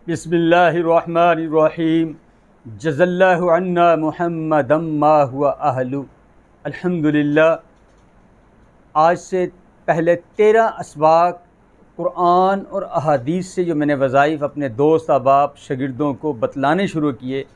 बिस्मिल्लाहिर्रहमानिर्रहीम। जज़ल्लाहु अन्ना मुहम्मदम मा हुवा अहलु। अल्हम्दुलिल्लाह। आज से पहले 13 असबाक कुरान और अहादीस से जो मैंने वज़ाइफ अपने दोस्त अहबाब शागिर्दों को बतलाने शुरू किए,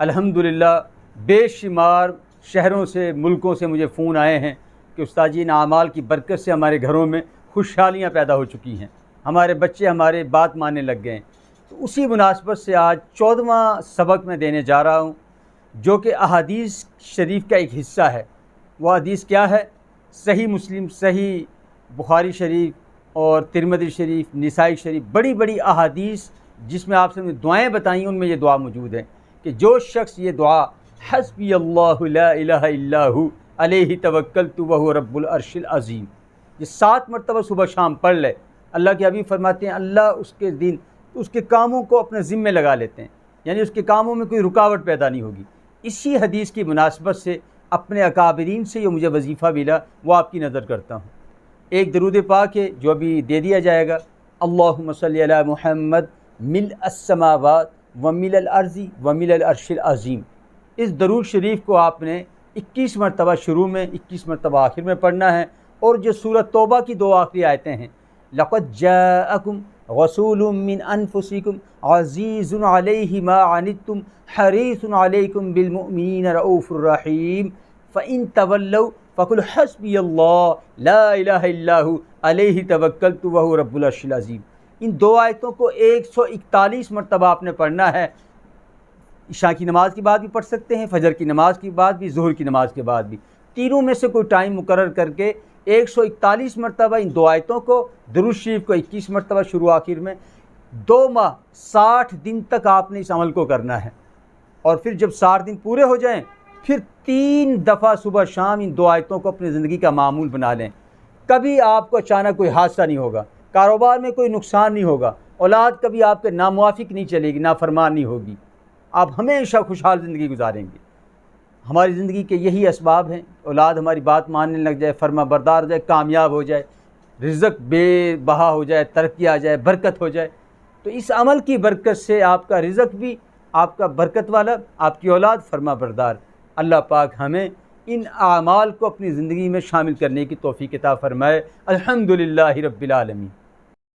अल्हम्दुलिल्लाह बेशुमार शहरों से मुल्कों से मुझे फ़ोन आए हैं कि उस्ताद जी इन अमाल की बरकत से हमारे घरों में खुशहालियाँ पैदा हो चुकी हैं, हमारे बच्चे हमारे बात मानने लग गए हैं। तो उसी मुनासबत से आज 14वां सबक मैं देने जा रहा हूँ, जो कि अहादीस शरीफ का एक हिस्सा है। वह हदीस क्या है? सही मुस्लिम, सही बुखारी शरीफ और तिरमिज़ी शरीफ, निसाई शरीफ, बड़ी बड़ी अहादीस जिसमें आपसे दुआएँ बताई, उनमें ये दुआ मौजूद है कि जो शख्स ये दुआ हस्बी अल्लाहु ला इलाहा इल्ला हु अलैहि तवक्कलतु व हुवा रब्बुल अर्शिल अज़ीम, ये 7 मरतबा सुबह शाम पढ़ ले। अल्लाह के हबीब फरमाते हैं अल्लाह उसके दिन उसके कामों को अपने ज़िम्मे लगा लेते हैं, यानी उसके कामों में कोई रुकावट पैदा नहीं होगी। इसी हदीस की मुनासबत से अपने अकाबरीन से जो मुझे वजीफ़ा मिला वो आपकी नज़र करता हूँ। एक दरूद पाक है जो अभी दे दिया जाएगा। अल्लाहुम्मा सल्ली अला मुहम्मद मिल अस्समावात व मिल अर्ज़ी व मिल अर्शिल अज़ीम। इस दरूद शरीफ को आपने 21 मरतबा शुरू में, 21 मरतबा आखिर में पढ़ना है। और जो सूरत तौबा की 2 आखिरी आयतें हैं, लक़द जाअकुम रसूलुम मिन अनफुसिकुम अज़ीज़ुन अलैहि मा अनित्तुम हरीसुन अलैकुम बिल मुमिनीना रऊफ़ुर रहीम फ़इन तवल्लौ फ़कुल हस्बी अल्लाह ला इलाहा इल्ला हु अलैहि तवक्कलतु व हुवा रब्बुल अर्शिल अज़ीम। इन 2 आयतों को 141 मरतबा आपने पढ़ना है। इशा की नमाज़ के बाद भी पढ़ सकते हैं, फजर की नमाज़ के बाद भी, ज़ुहर की नमाज़ के बाद भी, तीनों में से कोई टाइम मुकर्रर करके 141 मरतबा इन 2 आयतों को, दुरूद शरीफ को 21 मरतबा शुरू आखिर में, 2 माह 60 दिन तक आपने इस अमल को करना है। और फिर जब 60 दिन पूरे हो जाएं, फिर 3 दफ़ा सुबह शाम इन 2 आयतों को अपनी ज़िंदगी का मामूल बना लें। कभी आपको अचानक कोई हादसा नहीं होगा, कारोबार में कोई नुकसान नहीं होगा, औलाद कभी आपके नामुवाफिक नहीं चलेगी, नाफरमान नहीं होगी, आप हमेशा खुशहाल ज़िंदगी गुजारेंगे। हमारी ज़िंदगी के यही असबाब हैं, औलाद हमारी बात मानने लग जाए, फर्मा बरदार हो जाए, कामयाब हो जाए, रिज़्क़ बेबहा हो जाए, तरक्की आ जाए, बरकत हो जाए। तो इस अमल की बरकत से आपका रिज़्क़ भी आपका बरकत वाला, आपकी औलाद फर्मा बरदार। अल्लाह पाक हमें इन आमाल को अपनी ज़िंदगी में शामिल करने की तौफ़ीक़ अता फ़रमाए। अल्हम्दुलिल्लाहि रब्बिल आलमीन।